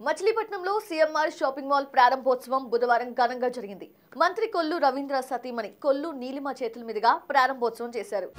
మచిలీపట్నంలో CMR shopping mall ప్రారంభోత్సవం బుధవారం ఘనంగా జరిగింది. మంత్రి కొల్లు రవీంద్ర సతీమణి కొల్లు నీలిమ చేతుల మీదుగా ప్రారంభోత్సవం చేశారు.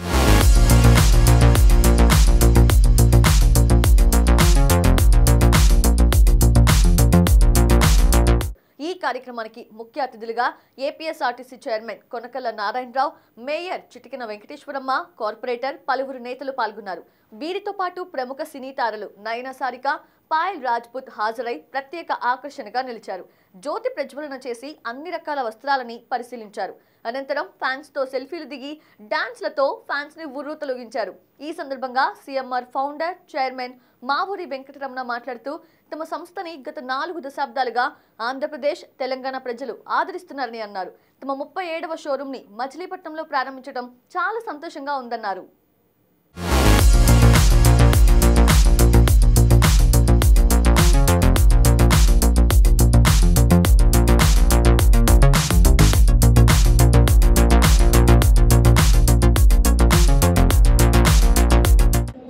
ఈ కార్యక్రమానికి ముఖ్య అతిథులుగా APSRTC chairman Konakalla Narayana Rao, mayor Chitikena Venkateswaramma, corporator పలువురు నేతలు పాల్గొన్నారు. వీరితో పాటు ప్రముఖ సినీ తారలు నయన సారిక, పాయల్ రాజ్పుత్ హాజరై ప్రత్యేక ఆకర్షణగా నిలిచారు. జ్యోతి ప్రజ్వలన చేసి అన్ని రకాల వస్త్రాలని పరిశీలించారు. అనంతరం ఫ్యాన్స్ తో సెల్ఫీలు దిగి డాన్స్లతో ఫ్యాన్స్ ని ఉర్రూతలొగించారు. ఈ సందర్భంగా సీఎంఆర్ ఫౌండర్, చైర్మన్ మావూరి వెంకటరమణ మాట్లాడుతూ తమ సంస్థని గత 4 దశాబ్దాలుగా ఆంధ్రప్రదేశ్, తెలంగాణ ప్రజలు ఆదరిస్తున్నారని అన్నారు. తమ 37వ షోరూమ్ ని మచిలీపట్నంలో ప్రారంభించడం చాలా సంతోషంగా ఉందన్నారు.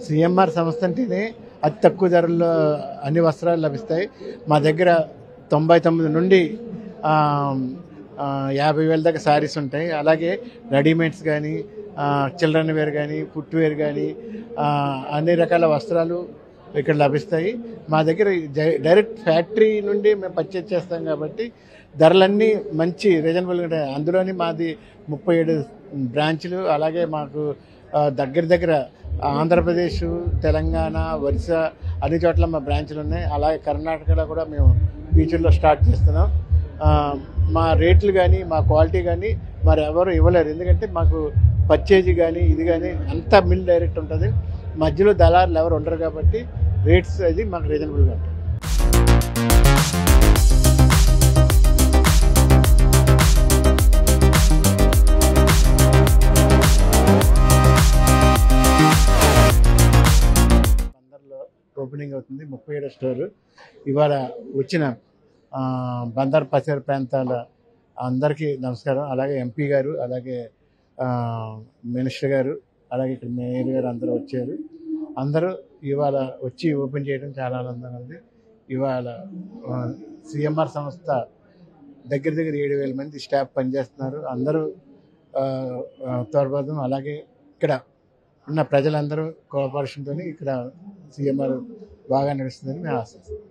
సీఎంఆర్ సంస్థ అంటేనే అతి తక్కువ ధరల్లో అన్ని వస్త్రాలు లభిస్తాయి. మా దగ్గర 99 నుండి 50,000 దాకా శారీస్ ఉంటాయి. అలాగే రెడీమేడ్స్ కానీ, చిల్డ్రన్ వేర్ కానీ, ఫుట్ వేర్ కానీ అన్ని రకాల వస్త్రాలు ఇక్కడ లభిస్తాయి. మా దగ్గర డైరెక్ట్ ఫ్యాక్టరీ నుండి మేము పర్చేజ్ చేస్తాం కాబట్టి ధరలన్నీ మంచి రీజనబుల్గా ఉంటాయి. అందులోని మాది 37 బ్రాంచ్లు, అలాగే మాకు దగ్గర ఆంధ్రప్రదేశ్, తెలంగాణ, ఒరిస్సా అన్ని చోట్ల మా బ్రాంచ్లు ఉన్నాయి. అలాగే కర్ణాటకలో కూడా మేము ఫ్యూచర్లో స్టార్ట్ చేస్తున్నాం. మా రేట్లు కానీ, మా క్వాలిటీ కానీ మరి ఎవరు ఇవ్వలేరు. ఎందుకంటే మాకు పర్చేజీ కానీ ఇది కానీ అంతా మిల్ డైరెక్ట్ ఉంటుంది. మధ్యలో దళారులు ఎవరు ఉండరు కాబట్టి రేట్స్ అది మాకు రీజనబుల్గా ఉంటుంది. ఓపెనింగ్ అవుతుంది 37వ స్టోరు. ఇవాళ వచ్చిన బందర్ పరిసర ప్రాంతాల అందరికీ నమస్కారం. అలాగే ఎంపీ గారు, అలాగే మినిస్టర్ గారు, అలాగే ఇక్కడ మేయర్ గారు అందరూ వచ్చారు. అందరూ ఇవాళ వచ్చి ఓపెన్ చేయడం చాలా ఆనందంగా ఉంది. ఇవాళ సీఎంఆర్ సంస్థ దగ్గర 7,000 మంది స్టాఫ్ పనిచేస్తున్నారు. అందరూ తోడ్పడడం, అలాగే ఇక్కడ ఉన్న ప్రజలందరూ కోఆపరేషన్తో ఇక్కడ సీఎంఆర్ బాగా నడుస్తుందని మేము ఆశిస్తున్నాం.